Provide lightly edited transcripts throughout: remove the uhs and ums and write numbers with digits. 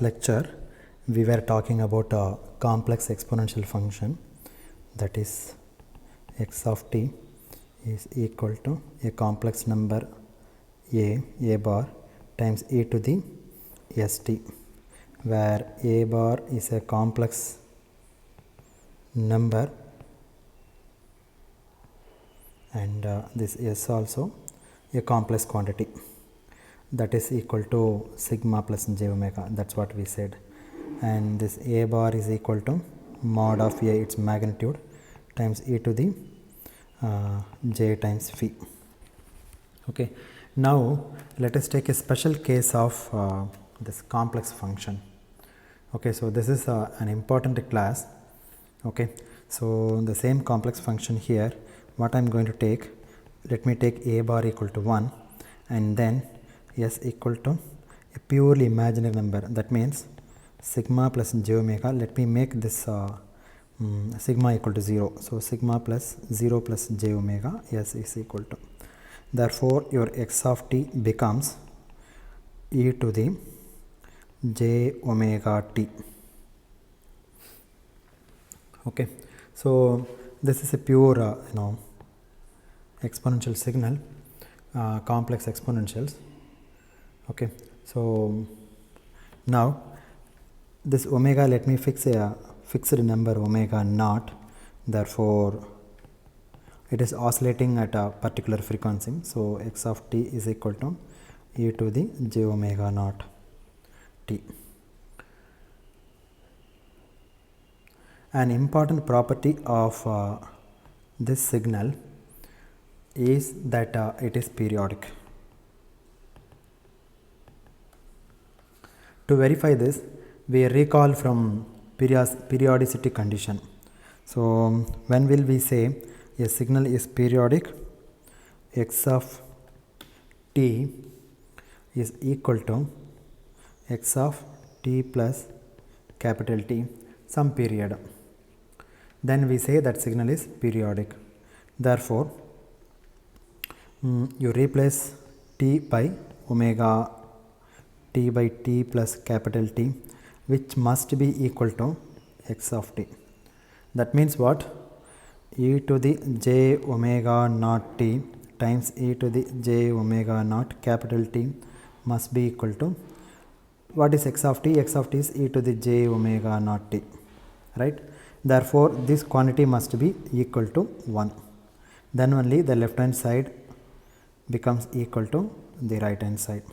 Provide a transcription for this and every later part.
lecture we were talking about a complex exponential function, that is x of t is equal to a complex number a bar times e to the st, where a bar is a complex number and this s also a complex quantity, that is equal to sigma plus j omega. That's what we said. And this a bar is equal to mod of a, its magnitude, times e to the j times phi. Okay, now let us take a special case of this complex function. Okay, so this is an important class. Okay, so the same complex function here, what I am going to take, let me take a bar equal to 1 and then s equal to a purely imaginary number, that means sigma plus j omega. Let me make this sigma equal to 0. So sigma plus 0 plus j omega s is equal to, therefore your x of t becomes e to the j omega t. Okay, so this is a pure exponential signal, complex exponentials. Okay, so now this omega, let me fix a fixed number omega naught, therefore it is oscillating at a particular frequency. So x of t is equal to e to the j omega naught t. An important property of this signal is that it is periodic. To verify this, we recall from periodicity condition. So when will we say a signal is periodic? X of t is equal to x of t plus capital T some period. Then we say that signal is periodic. Therefore, you replace t by omega t by t plus capital T, which must be equal to x of t. That means what? E to the j omega naught t times e to the j omega naught capital T must be equal to, what is x of t? X of t is e to the j omega naught t, right? Therefore, this quantity must be equal to 1. Then only the left hand side becomes equal to the right hand side,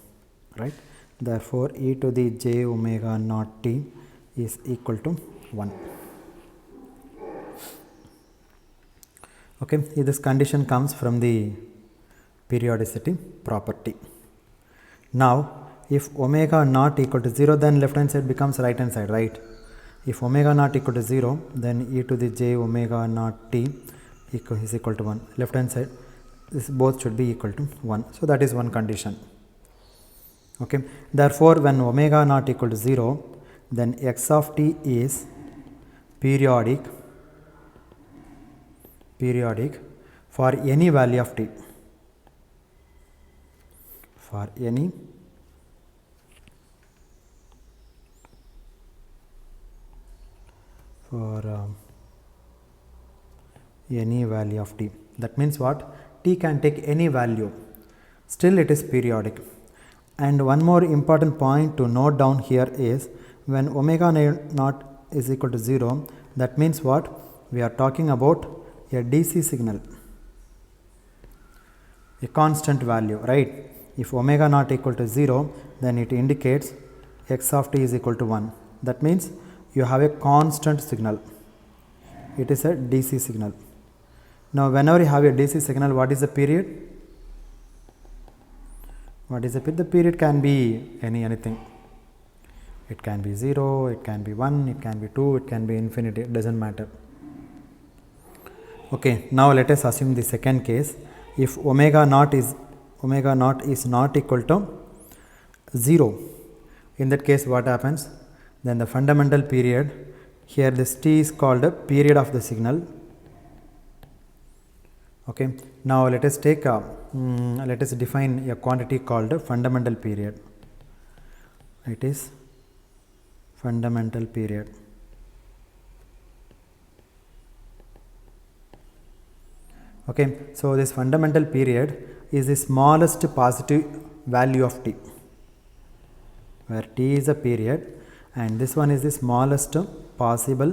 right? Therefore, e to the j omega naught t is equal to 1. Okay, this condition comes from the periodicity property. Now, if omega not equal to 0, then left hand side becomes right hand side, right? If omega not equal to 0, then e to the j omega naught t is equal to 1. Left hand side, this both should be equal to 1. So that is one condition. Okay. Therefore, when omega not equal to 0, then x of t is periodic for any value of t. For any value of t. That means what? T can take any value, still it is periodic. And one more important point to note down here is, when omega naught is equal to 0, that means what? We are talking about a DC signal, a constant value, right? If omega naught equal to 0, then it indicates x of t is equal to 1. That means you have a constant signal. It is a DC signal. Now, whenever you have a DC signal, what is the period? What is the period? The period can be anything. It can be 0, it can be 1, it can be 2, it can be infinity, it does not matter. Okay, now let us assume the second case. If omega naught is not equal to 0, in that case what happens? Then the fundamental period, here this t is called a period of the signal. Okay, now let us take let us define a quantity called fundamental period. It is fundamental period. Okay, so this fundamental period is the smallest positive value of t, where t is a period and this one is the smallest possible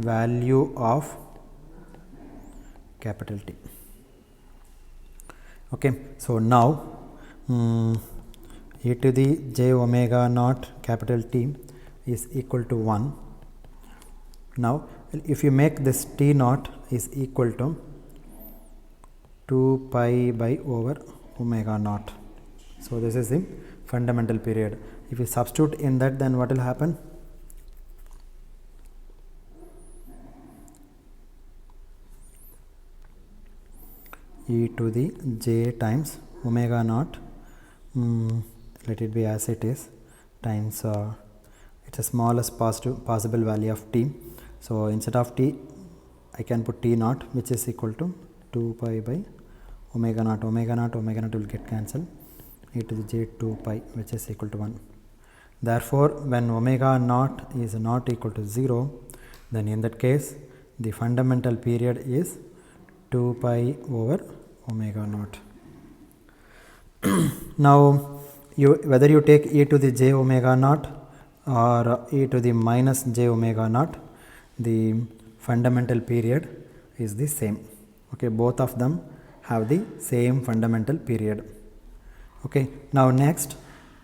value of capital T. Okay, so now e to the j omega naught capital T is equal to 1. Now if you make this T naught is equal to 2 pi by over omega naught. So this is the fundamental period. If you substitute in that, then what will happen? E to the j times omega naught, let it be as it is, times it's the smallest possible value of t. So instead of t I can put t naught, which is equal to 2 pi by omega naught. Omega naught will get cancelled. E to the j 2 pi, which is equal to 1. Therefore when omega naught is not equal to 0, then in that case the fundamental period is 2 pi over omega naught. Now whether you take e to the j omega naught or e to the minus j omega naught, the fundamental period is the same. Okay, both of them have the same fundamental period. Okay, now next,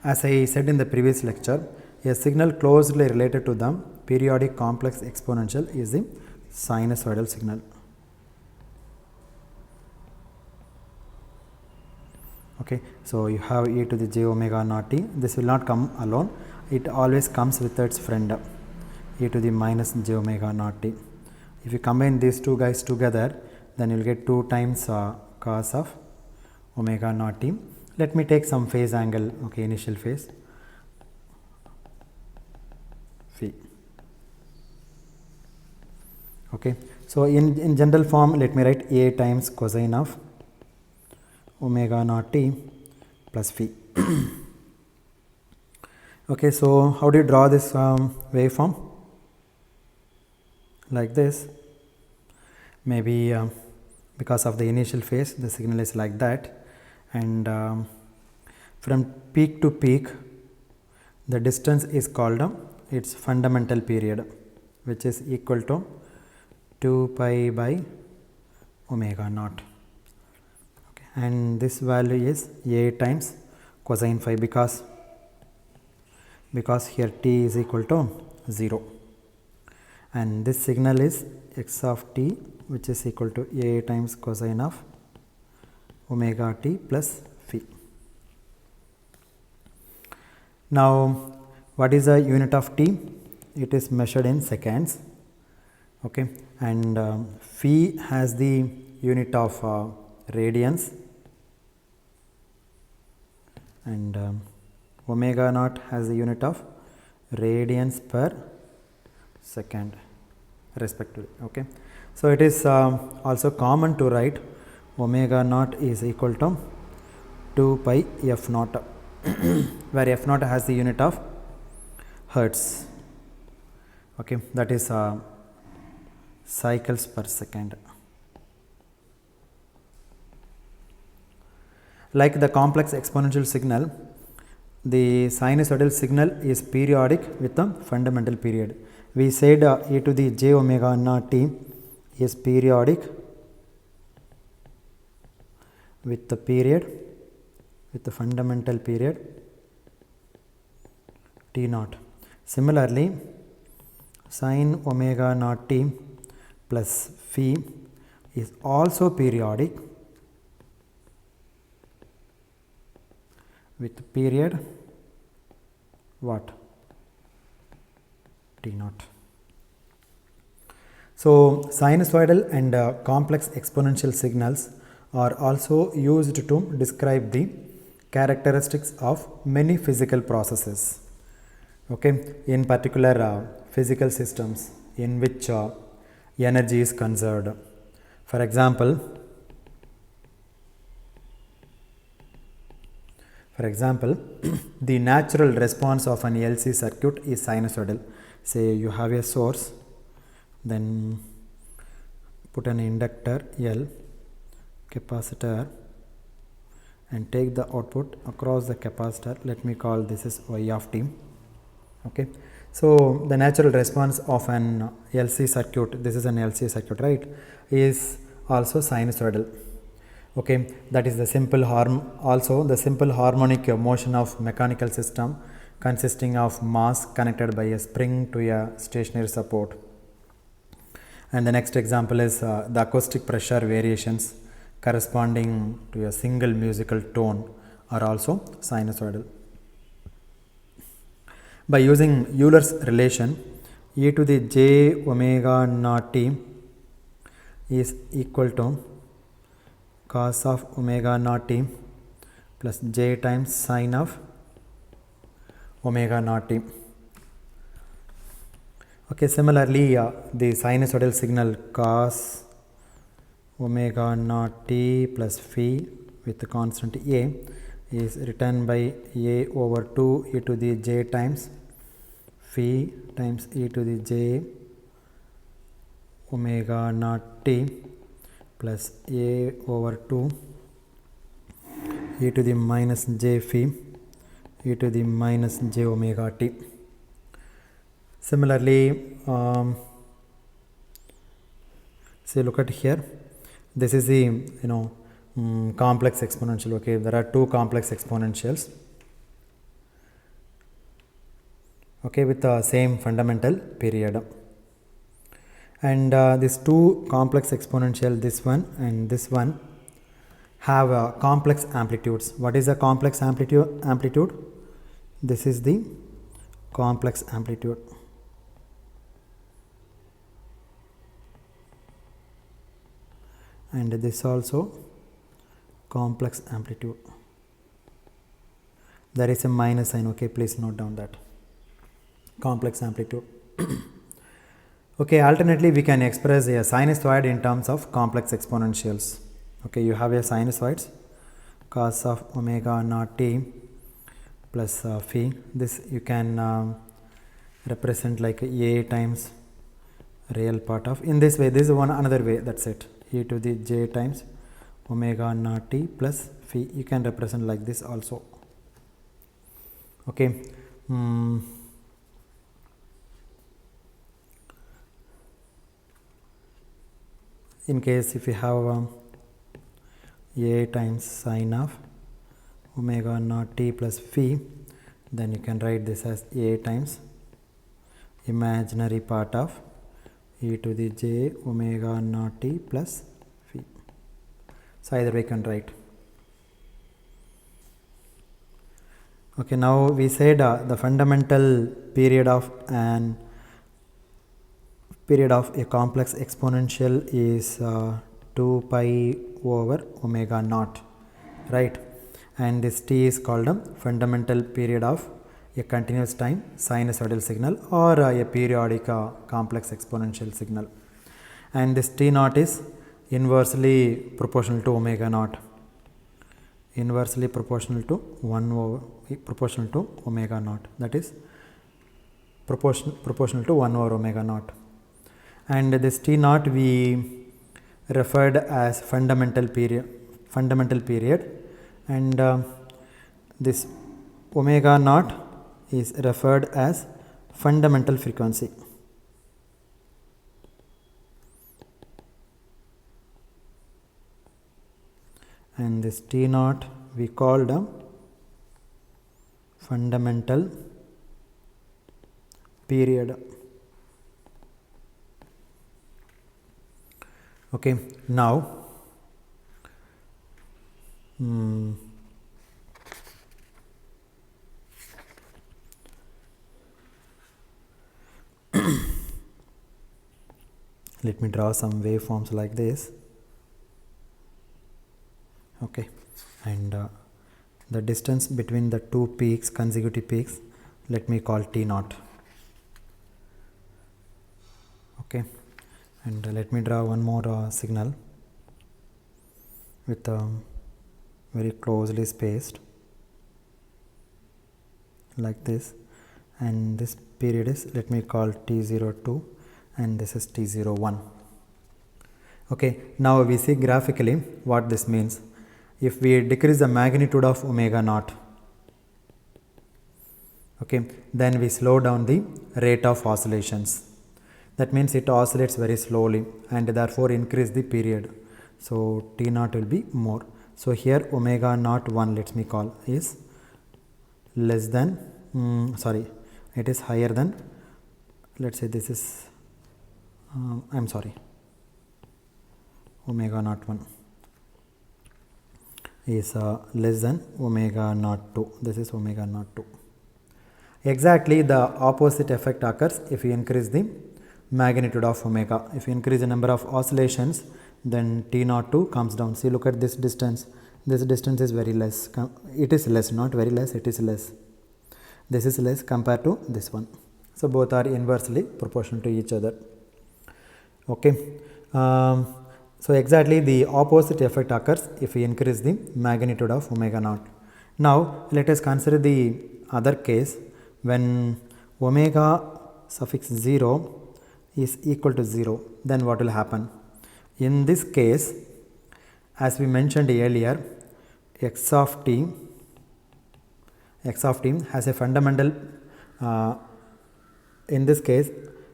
as I said in the previous lecture, a signal closely related to the periodic complex exponential is the sinusoidal signal. Okay, so you have e to the j omega naught t. This will not come alone, it always comes with its friend, e to the minus j omega naught t. If you combine these two guys together, then you will get 2 times cos of omega naught t. Let me take some phase angle, okay, initial phase phi. Okay, so in general form, let me write a times cosine of omega naught t plus phi. Okay, so how do you draw this waveform? Like this. Maybe because of the initial phase, the signal is like that, and from peak to peak the distance is called its fundamental period, which is equal to 2 pi by omega naught. Okay, and this value is a times cosine phi, because here t is equal to 0, and this signal is x of t, which is equal to a times cosine of omega t plus phi. Now what is the unit of t? It is measured in seconds. Okay, and phi has the unit of radians, and omega naught has the unit of radians per second respectively. Okay, so it is also common to write omega naught is equal to 2 pi f naught, where f naught has the unit of hertz. Okay, that is cycles per second. Like the complex exponential signal, the sinusoidal signal is periodic with a fundamental period. We said e to the j omega naught t is periodic with the period, with the fundamental period t naught. Similarly, sin omega naught t plus phi is also periodic with period what? T naught. So sinusoidal and complex exponential signals are also used to describe the characteristics of many physical processes. Okay, in particular physical systems in which energy is conserved. For example, For example, the natural response of an LC circuit is sinusoidal. Say you have a source, then put an inductor L, capacitor, and take the output across the capacitor. Let me call this is Y of t. Okay, so the natural response of an LC circuit, this is an LC circuit, right, is also sinusoidal. Okay, that is the simple also the simple harmonic motion of mechanical system consisting of mass connected by a spring to a stationary support. And the next example is the acoustic pressure variations corresponding to a single musical tone are also sinusoidal. By using Euler's relation, e to the j omega naught t is equal to cos of omega naught t plus j times sine of omega naught t. Okay, similarly, the sinusoidal signal cos omega naught t plus phi with the constant a is written by a over 2 e to the j times phi times e to the j omega naught t plus a over 2 e to the minus j phi e to the minus j omega t. Similarly, say look at here, this is the complex exponential. Okay, there are two complex exponentials, okay, with the same fundamental period, and these two complex exponential, this one and this one, have complex amplitudes. What is the complex amplitude? This is the complex amplitude. And this also complex amplitude. There is a minus sign, okay, please note down that. Complex amplitude. Okay, alternately we can express a sinusoid in terms of complex exponentials. Okay, you have a sinusoids cos of omega naught t plus phi. This you can represent like a times real part of, in this way, this is one another way, that's it, e to the j times omega naught t plus phi. You can represent like this also. Okay, in case if you have a times sine of omega naught t plus phi, then you can write this as a times imaginary part of e to the j omega naught t plus phi. So either way you can write. Okay, now we said the fundamental period of a complex exponential is 2 pi over omega naught, right? And this t is called a fundamental period of a continuous time sinusoidal signal or a periodic complex exponential signal. And this t naught is inversely proportional to omega naught, inversely proportional to proportional to omega naught, that is proportional to 1 over omega naught. And this t naught we referred as fundamental period, and this omega naught is referred as fundamental frequency. And this t naught we called fundamental period. Okay, now let me draw some waveforms like this. Okay, and the distance between the two peaks, consecutive peaks, let me call t naught. Okay, and let me draw one more signal with very closely spaced. like this, and this period is, let me call t02, and this is t01. Okay, now we see graphically what this means. If we decrease the magnitude of omega naught, okay, then we slow down the rate of oscillations. That means it oscillates very slowly and therefore increase the period. So T naught will be more. So here omega naught 1, let me call, is less than, it is higher than, let's say this is, I'm sorry, omega naught 1 is less than omega naught 2. This is omega naught 2. Exactly the opposite effect occurs if you increase the magnitude of omega. If you increase the number of oscillations, then T naught 2 comes down. See, look at this distance. This distance is very less. It is less, not very less, it is less. This is less compared to this one. So both are inversely proportional to each other. Okay. So exactly the opposite effect occurs if we increase the magnitude of omega naught. Now let us consider the other case when omega suffix 0 is equal to 0. Then what will happen? In this case, as we mentioned earlier, x of t has a fundamental, in this case,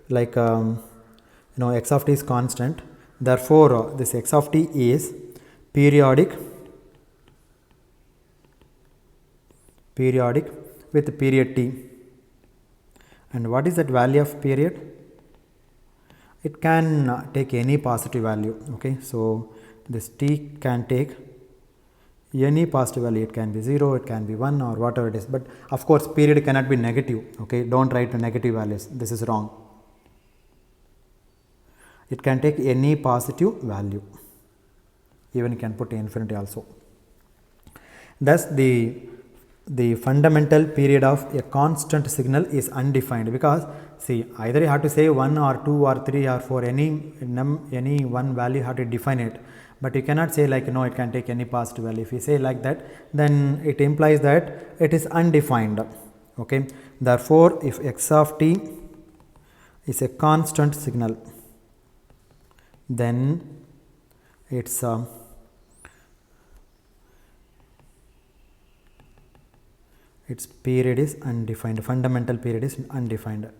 like x of t is constant. Therefore this x of t is periodic with period t. And what is that value of period? It can take any positive value. Okay, so this t can take any positive value. It can be 0, it can be 1, or whatever it is, but of course period cannot be negative. Okay, don't write negative values, this is wrong. It can take any positive value, even you can put infinity also. Thus the fundamental period of a constant signal is undefined, because see, either you have to say 1 or 2 or 3 or 4, any one value you have to define it, but you cannot say like it can take any positive value. If you say like that, then it implies that it is undefined. Okay, therefore if x of t is a constant signal, then its period is undefined, fundamental period is undefined.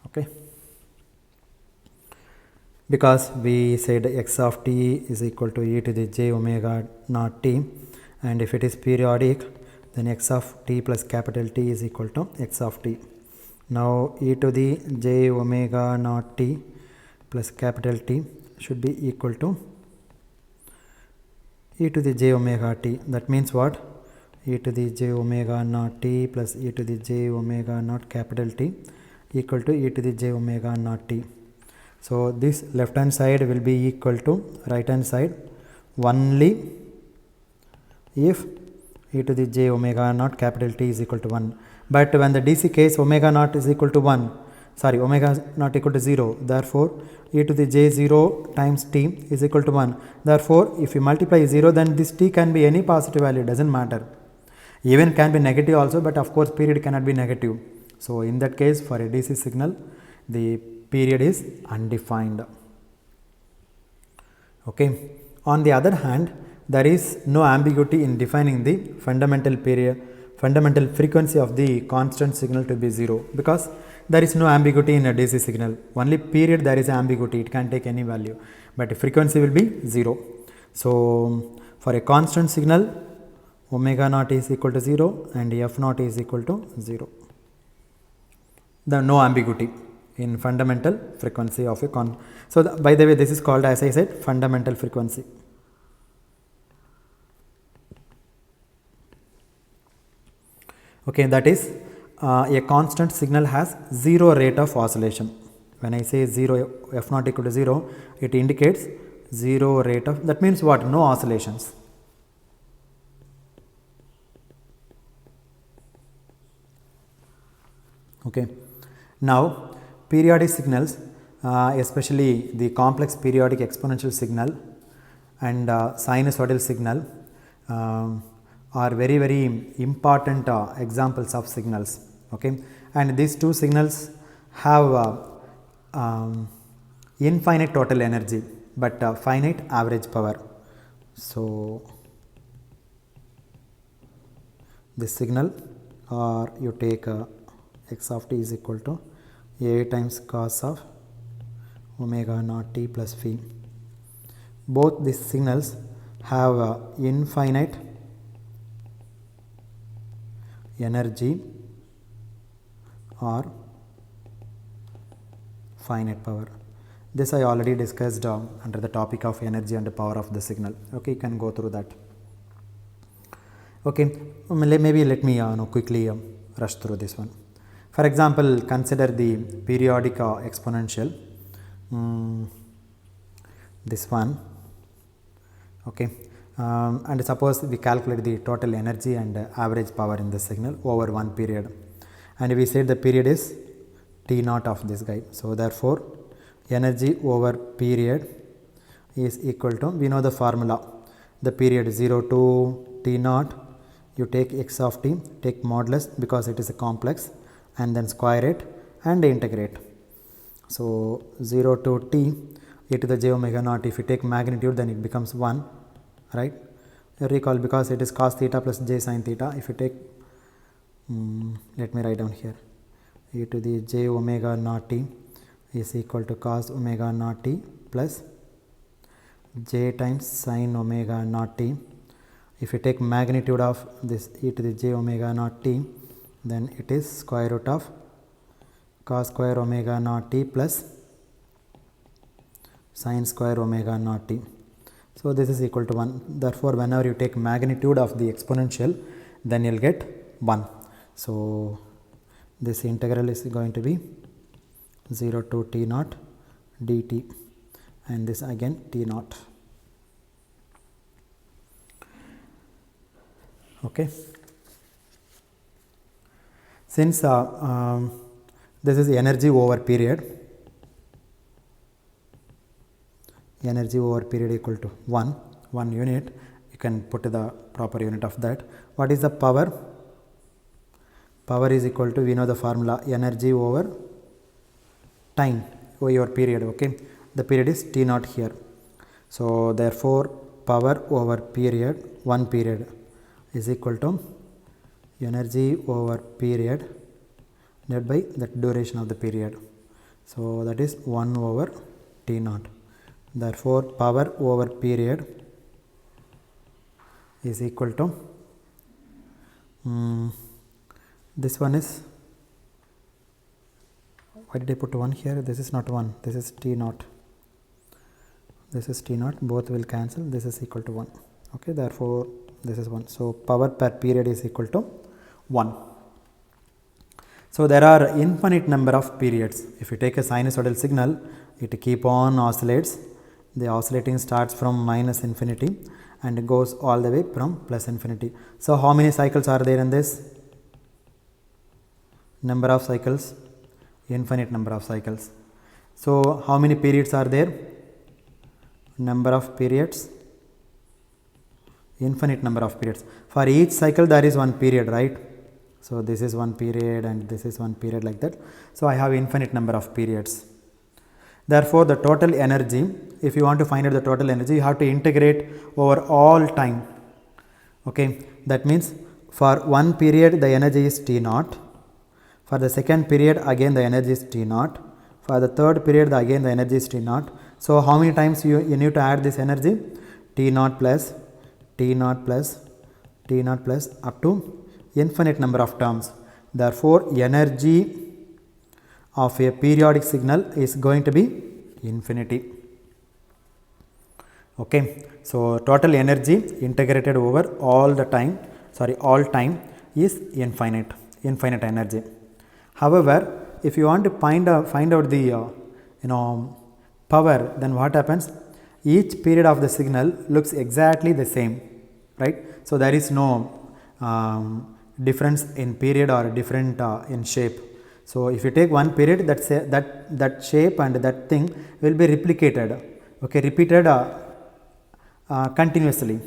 Okay, because we said x of t is equal to e to the j omega naught t, and if it is periodic, then x of t plus capital T is equal to x of t. Now e to the j omega naught t plus capital T should be equal to e to the j omega t. That means what? E to the j omega naught t plus e to the j omega naught capital T equal to e to the j omega naught t. So this left hand side will be equal to right hand side only if e to the j omega naught capital T is equal to 1. But when the DC case omega naught is equal to 1, omega naught equal to 0, therefore e to the j 0 times t is equal to 1. Therefore if you multiply 0, then this t can be any positive value, doesn't matter. Even can be negative also, but of course period cannot be negative. So in that case, for a DC signal, the period is undefined. Okay. On the other hand, there is no ambiguity in defining the fundamental frequency of the constant signal to be 0, because there is no ambiguity in a DC signal. Only period there is ambiguity, it can take any value, but frequency will be 0. So for a constant signal, omega naught is equal to 0 and f naught is equal to 0. There is no ambiguity in fundamental frequency of a so by the way, this is called, as I said, fundamental frequency. Okay, that is a constant signal has 0 rate of oscillation. When I say 0, f naught equal to 0, it indicates 0 rate of, that means what? No oscillations. Okay. Now periodic signals especially the complex periodic exponential signal and sinusoidal signal are very very important examples of signals. Okay, and these two signals have infinite total energy but finite average power. So this signal, or you take x of t is equal to a times cos of omega naught t plus phi. Both these signals have infinite energy or finite power. This I already discussed under the topic of energy and the power of the signal. Okay, you can go through that. Okay, maybe let me quickly rush through this one. For example, consider the periodic exponential, this one. Okay, and suppose we calculate the total energy and average power in the signal over one period, and we said the period is t naught of this guy. So therefore energy over period is equal to, we know the formula, the period 0 to t naught, you take x of t, take modulus because it is a complex, and then square it and integrate. So 0 to t e to the j omega naught, if you take magnitude then it becomes 1, right? You recall, because it is cos theta plus j sin theta. If you take let me write down here, e to the j omega naught t is equal to cos omega naught t plus j times sin omega naught t. If you take magnitude of this e to the j omega naught t, then it is square root of cos square omega naught t plus sin square omega naught t. So this is equal to 1. Therefore whenever you take magnitude of the exponential, then you will get 1. So this integral is going to be 0 to t naught dt, and this again t naught. Okay. Since this is energy over period, energy over period equal to 1 unit, you can put the proper unit of that. What is the power? Power is equal to, we know the formula, energy over time over your period. Okay, the period is t naught here. So therefore power over period, one period, is equal to energy over period divided by the duration of the period. So that is 1 over t naught. Therefore power over period is equal to this one is, why did I put 1 here? This is not 1, this is t naught, this is t naught, both will cancel, this is equal to 1. Okay, therefore this is 1. So power per period is equal to 1. So there are infinite number of periods. If you take a sinusoidal signal, it keep on oscillates. The oscillating starts from minus infinity and goes all the way from plus infinity. So how many cycles are there in this? Number of cycles, infinite number of cycles. So how many periods are there? Number of periods, infinite number of periods. For each cycle there is one period, right? So this is one period and this is one period, like that. So I have infinite number of periods. Therefore the total energy, if you want to find out the total energy, you have to integrate over all time. Okay, that means for one period the energy is t naught, for the second period again the energy is t naught, for the third period again the energy is t naught. So how many times you need to add this energy? T naught plus t naught plus t naught plus up to infinite number of terms. Therefore energy of a periodic signal is going to be infinity. Okay, so total energy integrated over all the time, all time is infinite energy. However, if you want to find out the power, then what happens? Each period of the signal looks exactly the same, right? So there is no difference in period or different in shape. So if you take one period, that shape and that thing will be replicated, okay, repeated continuously.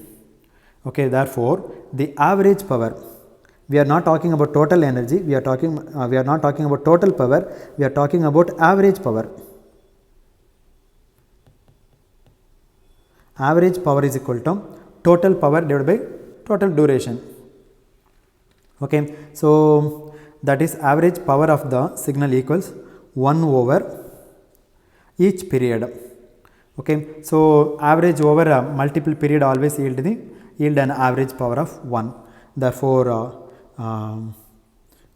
Okay, therefore the average power, we are not talking about total energy, we are not talking about total power, we are talking about average power. Average power is equal to total power divided by total duration. Okay, so that is average power of the signal equals 1 over each period. Okay, so average over a multiple period always yield an average power of 1. Therefore,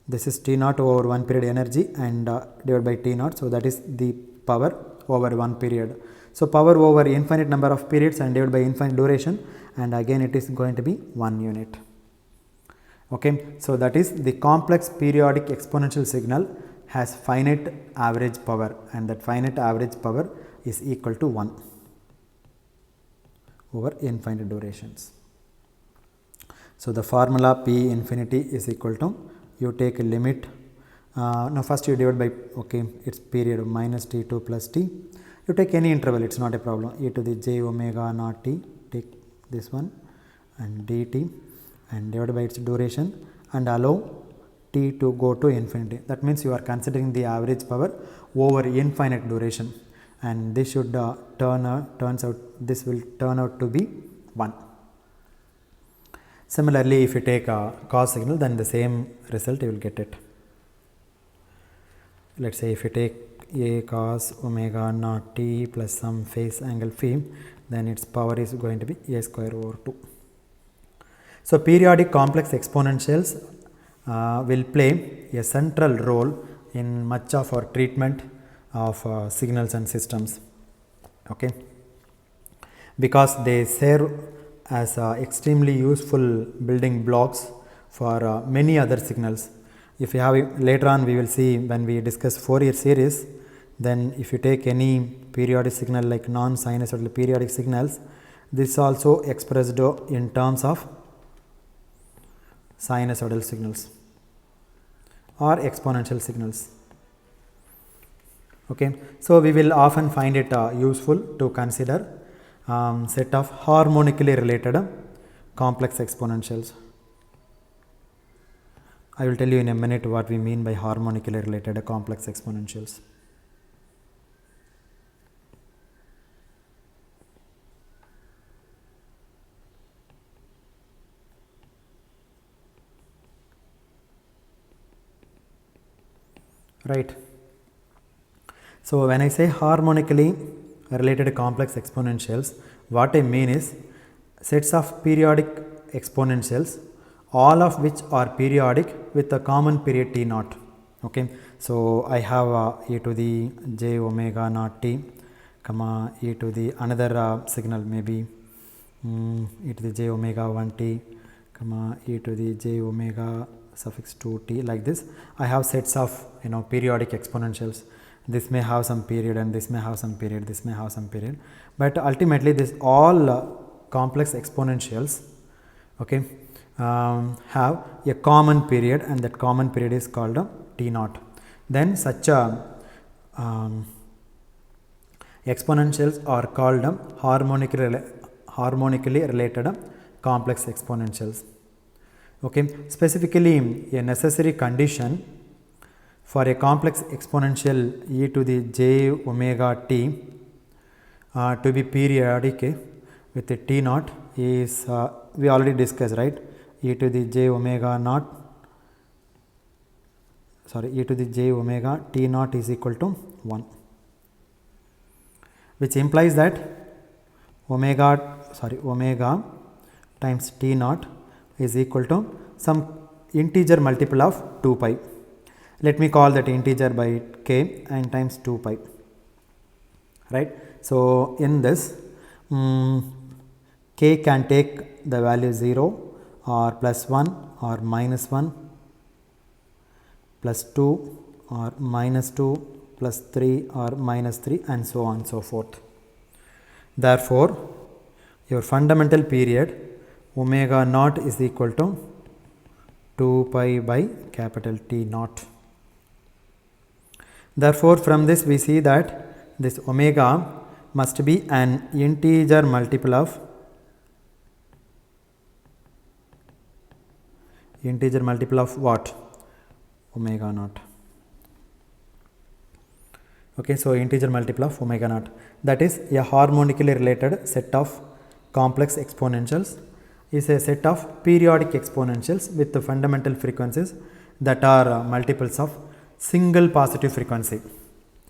this is T naught over 1 period energy and divided by T naught. So that is the power over 1 period. So power over infinite number of periods and divided by infinite duration, and again it is going to be 1 unit. Okay, so that is the complex periodic exponential signal has finite average power, and that finite average power is equal to 1 over infinite durations. So the formula P infinity is equal to, you take a limit, now first you divide by, okay, its period minus T2 plus T, you take any interval, it is not a problem, e to the j omega naught t, take this one and dt and divided by its duration and allow t to go to infinity. That means you are considering the average power over infinite duration, and this should this will turn out to be 1. Similarly, if you take a cos signal, then the same result you will get it. Let us say if you take a cos omega naught t plus some phase angle phi, then its power is going to be a square over 2. So periodic complex exponentials will play a central role in much of our treatment of signals and systems, okay, because they serve as extremely useful building blocks for many other signals. If you have, later on we will see when we discuss Fourier series, then if you take any periodic signal like non-sinusoidal periodic signals, this is also expressed in terms of sinusoidal signals or exponential signals. Okay, so we will often find it useful to consider set of harmonically related complex exponentials. I will tell you in a minute what we mean by harmonically related complex exponentials. Right. So when I say harmonically related complex exponentials, what I mean is sets of periodic exponentials, all of which are periodic with a common period t naught. Okay, so I have e to the j omega naught t, comma e to the another signal maybe e to the j omega 1 t, comma e to the j omega suffix 2 t, like this. I have sets of periodic exponentials. This may have some period and this may have some period, this may have some period, but ultimately this all complex exponentials, okay, have a common period, and that common period is called t naught. Then such exponentials are called harmonically related complex exponentials. Okay, specifically a necessary condition for a complex exponential e to the j omega t to be periodic with the t naught is we already discussed, right? E to the j omega naught, e to the j omega t naught is equal to 1, which implies that omega times t naught is equal to some integer multiple of 2 pi. Let me call that integer by k and times 2 pi, right. So in this k can take the value 0 or plus 1 or minus 1 plus 2 or minus 2 plus 3 or minus 3 and so on and so forth. Therefore, your fundamental period omega naught is equal to 2 pi by capital T naught. Therefore from this we see that this omega must be an integer multiple of what? Omega naught. Okay, so integer multiple of omega naught, that is a harmonically related set of complex exponentials is a set of periodic exponentials with the fundamental frequencies that are multiples of single positive frequency.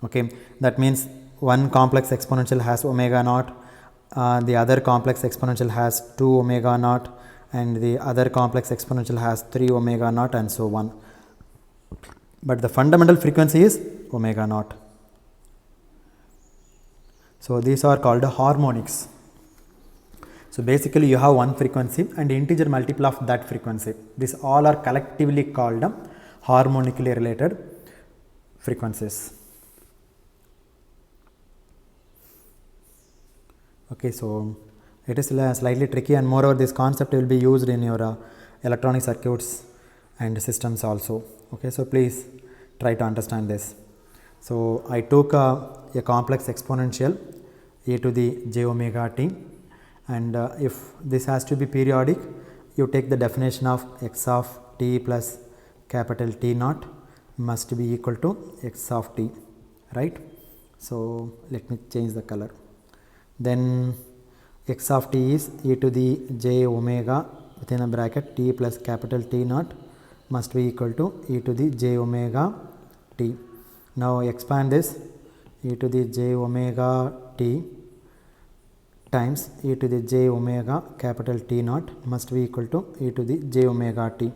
Okay, that means one complex exponential has omega naught, the other complex exponential has 2 omega naught, and the other complex exponential has 3 omega naught, and so on. But the fundamental frequency is omega naught. So these are called harmonics. So basically you have one frequency and integer multiple of that frequency. These all are collectively called harmonically related frequencies. Okay, so it is slightly tricky, and moreover this concept will be used in your electronic circuits and systems also. Okay, so please try to understand this. So I took a complex exponential e to the j omega t, and if this has to be periodic, you take the definition of x of t plus capital T naught must be equal to x of t, right? So let me change the color. Then x of t is e to the j omega within a bracket t plus capital T naught must be equal to e to the j omega t. Now expand this, e to the j omega t times e to the j omega capital T naught must be equal to e to the j omega t.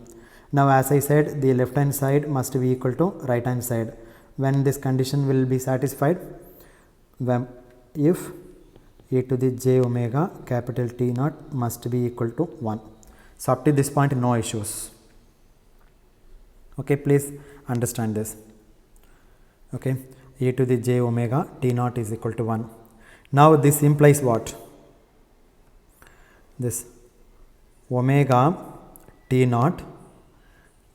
Now as I said, the left hand side must be equal to right hand side. When this condition will be satisfied? When if e to the j omega capital T naught must be equal to 1. So up to this point no issues. Okay, please understand this. Okay, e to the j omega T naught is equal to 1. Now this implies what? This omega T naught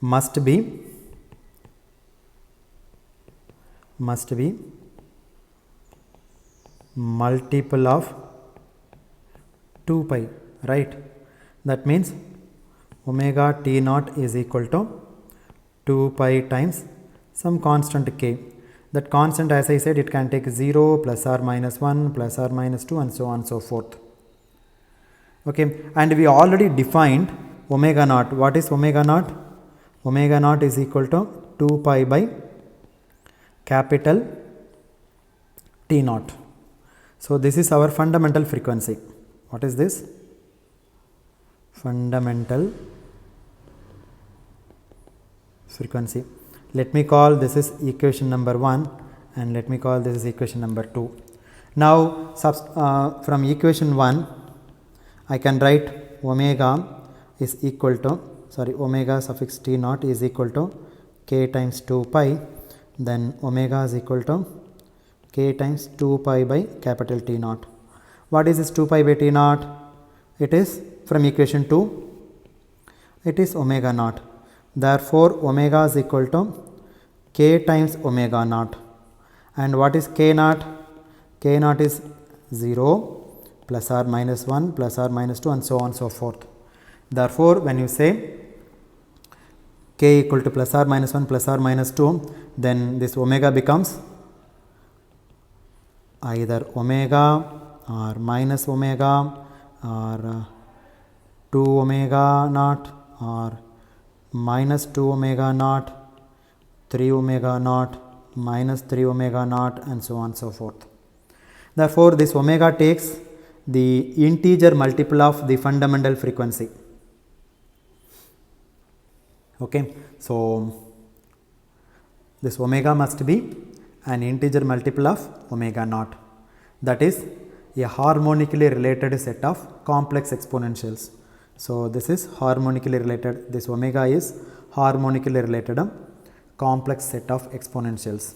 must be multiple of 2 pi, right? That means omega T naught is equal to 2 pi times some constant k. That constant, as I said, it can take 0 plus or minus 1 plus or minus 2 and so on and so forth. Okay, and we already defined omega naught. What is omega naught? Omega naught is equal to 2 pi by capital T naught. So this is our fundamental frequency. What is this? Fundamental frequency. Let me call this is equation number 1 and let me call this is equation number 2. Now from equation 1 I can write omega is equal to omega suffix T naught is equal to k times 2 pi, then omega is equal to k times 2 pi by capital T naught. What is this 2 pi by T naught? It is from equation 2, it is omega naught. Therefore omega is equal to k times omega naught. And what is k naught? K naught is 0 plus or minus 1 plus or minus 2 and so on and so forth. Therefore when you say k equal to plus or minus 1 plus or minus 2, then this omega becomes either omega or minus omega or 2 omega naught or minus 2 omega naught, 3 omega naught, minus 3 omega naught and so on and so forth. Therefore this omega takes the integer multiple of the fundamental frequency. Okay, so this omega must be an integer multiple of omega naught, that is a harmonically related set of complex exponentials. So this is harmonically related, this omega is harmonically related complex set of exponentials.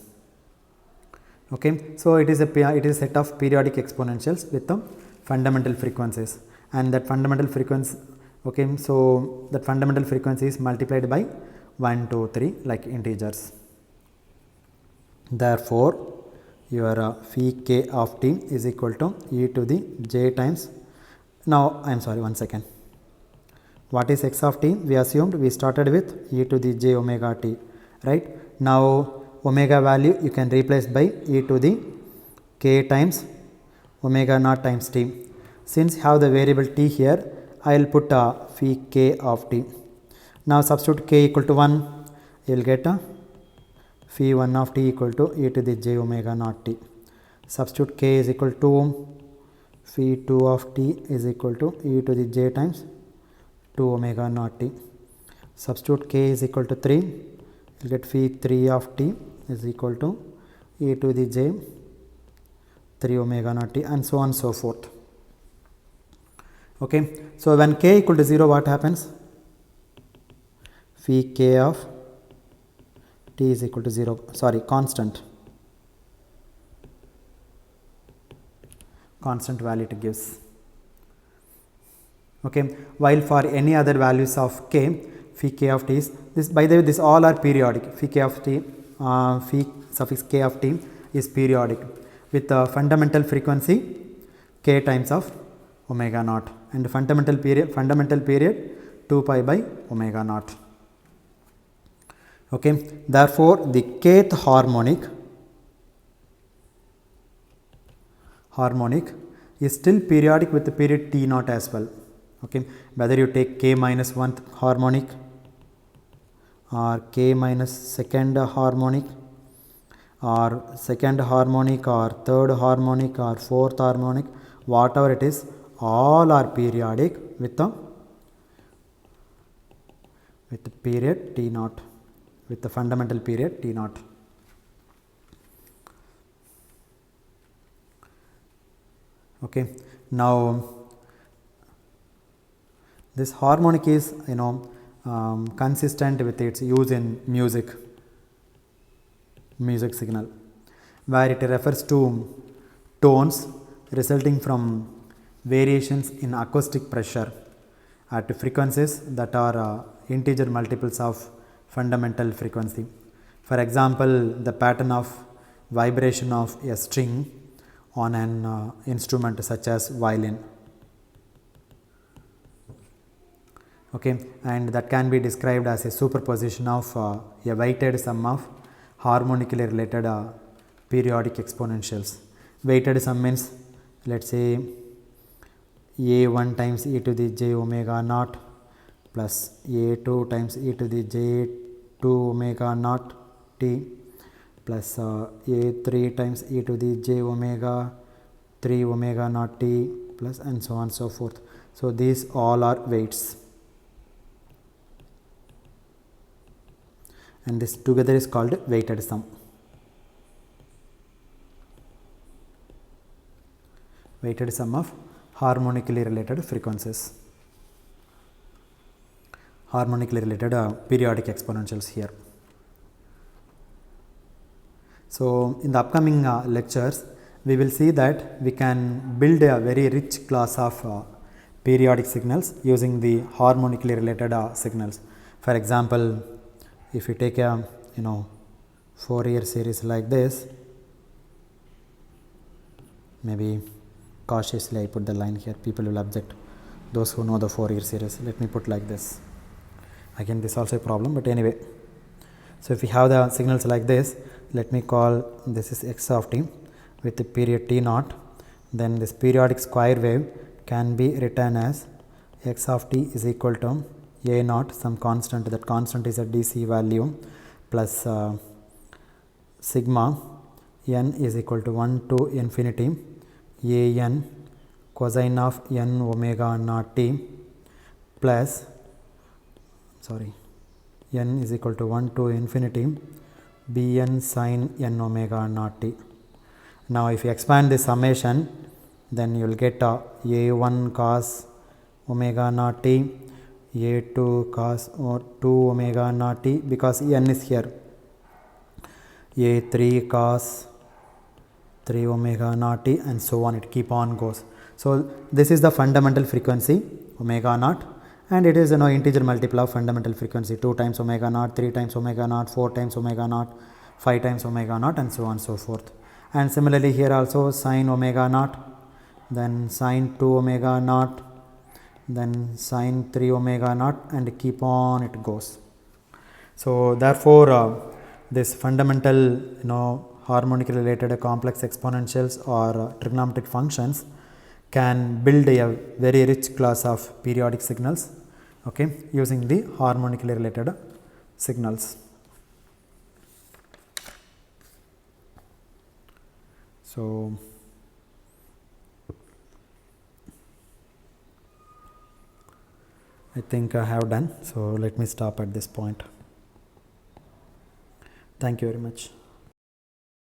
Okay, so it is a set of periodic exponentials with the fundamental frequencies, and that fundamental frequency, okay, so that fundamental frequency is multiplied by 1, 2, 3 like integers. Therefore your phi k of t is equal to e to the j times, now I am sorry, one second. What is x of t? We assumed we started with e to the j omega t, right? Now omega value you can replace by e to the k times omega naught times t. Since have the variable t here, I will put phi k of t. Now substitute k equal to 1, you will get phi 1 of t equal to e to the j omega naught t. Substitute k is equal to phi 2 of t is equal to e to the j times 2 omega naught t. Substitute k is equal to 3, you will get phi 3 of t is equal to e to the j 3 omega naught t, and so on and so forth. Okay, so when k equal to 0, what happens? Phi k of t is equal to 0, sorry, constant value it gives. Okay, while for any other values of k, phi k of t is this, by the way, this all are periodic. Phi k of t, phi suffix k of t is periodic with the fundamental frequency k times of omega naught, and fundamental period 2 pi by omega naught. Okay, therefore the kth harmonic is still periodic with the period t naught as well. Okay, whether you take k minus 1th harmonic or k minus 2nd harmonic or 2nd harmonic or 3rd harmonic or 4th harmonic, whatever it is, all are periodic with the period t naught, with the fundamental period t naught. Okay, now this harmonic is consistent with its use in music signal, where it refers to tones resulting from variations in acoustic pressure at frequencies that are integer multiples of fundamental frequency. For example, the pattern of vibration of a string on an instrument such as violin. Okay, and that can be described as a superposition of a weighted sum of harmonically related periodic exponentials. Weighted sum means, let us say, a1 times e to the j omega naught plus a2 times e to the j 2 omega naught t plus a3 times e to the j omega 3 omega naught t plus, and so on and so forth. So these all are weights, and this together is called weighted sum. Weighted sum of harmonically related frequencies, harmonically related periodic exponentials here. So in the upcoming lectures, we will see that we can build a very rich class of periodic signals using the harmonically related signals. For example, if you take a Fourier series like this, maybe cautiously I put the line here, people will object, those who know the Fourier series. Let me put like this. Again, this is also a problem, but anyway. So if we have the signals like this, let me call this is x of t with the period t naught, then this periodic square wave can be written as x of t is equal to a naught, some constant, that constant is a DC value, plus sigma n is equal to 1 to infinity a n cosine of n omega naught t plus n is equal to 1 to infinity bn sin n omega naught t. Now if you expand this summation, then you will get a1 cos omega naught t, a2 cos 2 omega naught t, because n is here, a3 cos 3 omega naught t, and so on, it keep on goes. So this is the fundamental frequency omega naught, and it is integer multiple of fundamental frequency, 2 times omega naught, 3 times omega naught, 4 times omega naught, 5 times omega naught, and so on and so forth. And similarly here also sine omega naught, then sine 2 omega naught, then sine 3 omega naught, and keep on it goes. So therefore this fundamental harmonically related complex exponentials or trigonometric functions can build a very rich class of periodic signals, okay, using the harmonically related signals. So I think I have done, so let me stop at this point. Thank you very much.